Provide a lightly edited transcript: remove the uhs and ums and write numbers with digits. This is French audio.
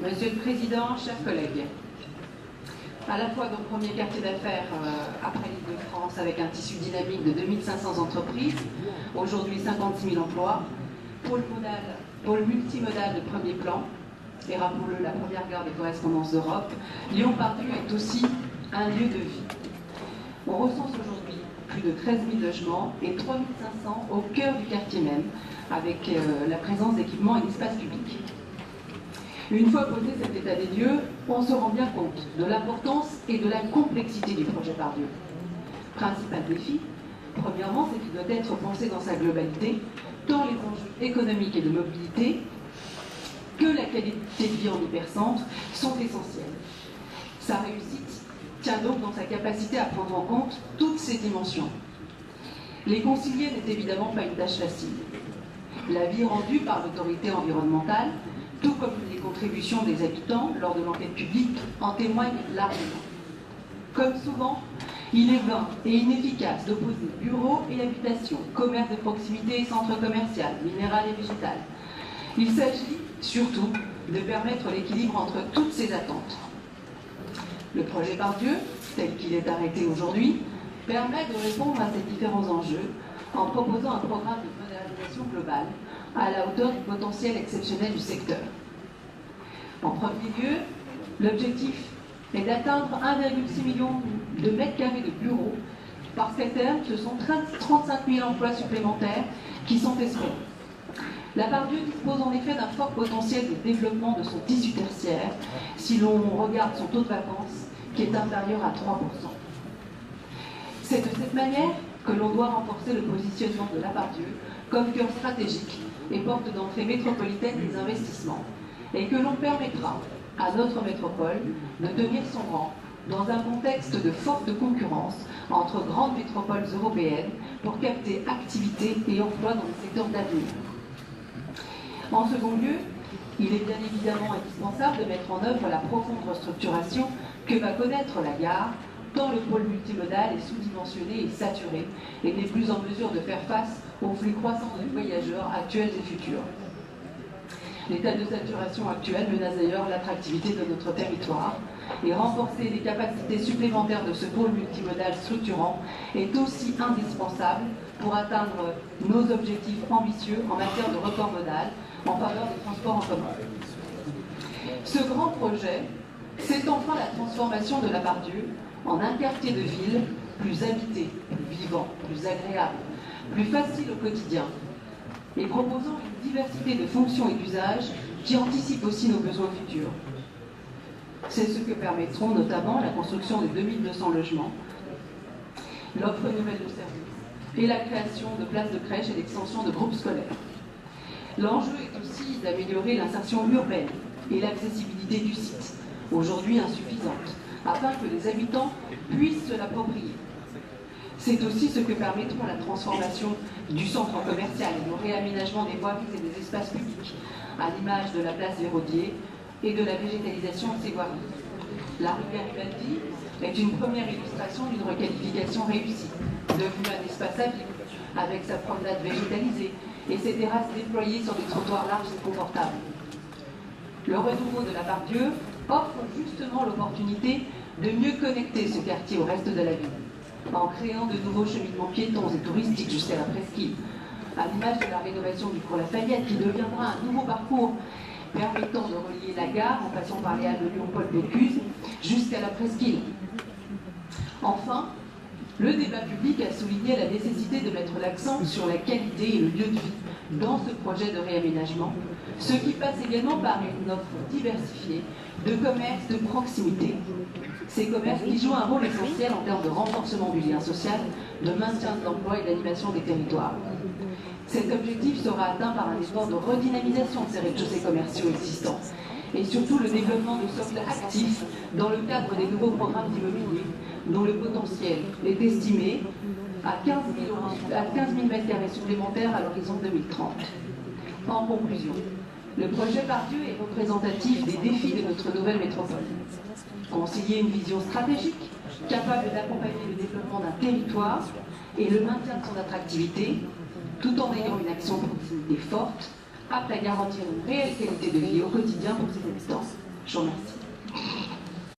Monsieur le Président, chers collègues, à la fois donc premier quartier d'affaires après l'Île-de-France avec un tissu dynamique de 2500 entreprises, aujourd'hui 56 000 emplois, pôle multimodal de premier plan, et rappelons-le, la première gare des correspondances d'Europe, Lyon-Part-Dieu est aussi un lieu de vie. On recense aujourd'hui plus de 13 000 logements et 3 500 au cœur du quartier même, avec la présence d'équipements et d'espaces publics. Une fois posé cet état des lieux, on se rend bien compte de l'importance et de la complexité du projet Part-Dieu. Principal défi, premièrement, c'est qu'il doit être pensé dans sa globalité, tant les enjeux économiques et de mobilité que la qualité de vie en hypercentre sont essentiels. Sa réussite tient donc dans sa capacité à prendre en compte toutes ces dimensions. Les concilier n'est évidemment pas une tâche facile. L'avis rendu par l'autorité environnementale, tout comme les contributions des habitants lors de l'enquête publique, en témoignent largement. Comme souvent, il est vain et inefficace d'opposer bureaux et habitations, commerce de proximité et centres commerciaux, minéral et végétal. Il s'agit surtout de permettre l'équilibre entre toutes ces attentes. Le projet Part-Dieu, tel qu'il est arrêté aujourd'hui, permet de répondre à ces différents enjeux en proposant un programme de modernisation globale à la hauteur du potentiel exceptionnel du secteur. En premier lieu, l'objectif est d'atteindre 1,6 million de mètres carrés de bureaux, parce qu'à terme, ce sont 35 000 emplois supplémentaires qui sont espérés. La Part-Dieu dispose en effet d'un fort potentiel de développement de son tissu tertiaire, si l'on regarde son taux de vacances, qui est inférieur à 3%. C'est de cette manière que l'on doit renforcer le positionnement de la Part-Dieu comme cœur stratégique et porte d'entrée métropolitaine des investissements, et que l'on permettra à notre métropole de tenir son rang dans un contexte de forte concurrence entre grandes métropoles européennes pour capter activité et emploi dans les secteurs d'avenir. En second lieu, il est bien évidemment indispensable de mettre en œuvre la profonde restructuration que va connaître la gare, tant le pôle multimodal est sous-dimensionné et saturé et n'est plus en mesure de faire face aux flux croissants de voyageurs actuels et futurs. L'état de saturation actuel menace d'ailleurs l'attractivité de notre territoire et renforcer les capacités supplémentaires de ce pôle multimodal structurant est aussi indispensable pour atteindre nos objectifs ambitieux en matière de report modal en faveur des transports en commun. Ce grand projet, c'est enfin la transformation de la Part-Dieu en un quartier de ville plus habité, plus vivant, plus agréable, plus facile au quotidien, et proposant une diversité de fonctions et d'usages qui anticipent aussi nos besoins futurs. C'est ce que permettront notamment la construction de 2200 logements, l'offre nouvelle de services et la création de places de crèche et l'extension de groupes scolaires. L'enjeu est aussi d'améliorer l'insertion urbaine et l'accessibilité du site, aujourd'hui insuffisante, afin que les habitants puissent se l'approprier. C'est aussi ce que permettront la transformation du centre commercial et le réaménagement des voiries et des espaces publics, à l'image de la place Vérodier et de la végétalisation de ses voiries. La rue Garibaldi est une première illustration d'une requalification réussie, devenue un espace à vivre, avec sa promenade végétalisée et ses terrasses déployées sur des trottoirs larges et confortables. Le renouveau de la Part-Dieu offre justement l'opportunité de mieux connecter ce quartier au reste de la ville, en créant de nouveaux cheminements piétons et touristiques jusqu'à la presqu'île, à l'image de la rénovation du cours Lafayette, qui deviendra un nouveau parcours permettant de relier la gare, en passant par les halles de Lyon-Paul Bocuse, jusqu'à la presqu'île. Enfin, le débat public a souligné la nécessité de mettre l'accent sur la qualité et le lieu de vie dans ce projet de réaménagement, ce qui passe également par une offre diversifiée de commerces de proximité. Ces commerces qui jouent un rôle essentiel en termes de renforcement du lien social, de maintien de l'emploi et d'animation des territoires. Cet objectif sera atteint par un effort de redynamisation de ces rez-de-chaussée commerciaux existants et surtout le développement de socles actifs dans le cadre des nouveaux programmes d'immobilier dont le potentiel est estimé à 15 000 m² supplémentaires à l'horizon 2030. En conclusion, le projet Part-Dieu est représentatif des défis de notre nouvelle métropole. Concilier une vision stratégique capable d'accompagner le développement d'un territoire et le maintien de son attractivité, tout en ayant une action de proximité forte, apte à garantir une réelle qualité de vie au quotidien pour ses habitants. Je vous remercie.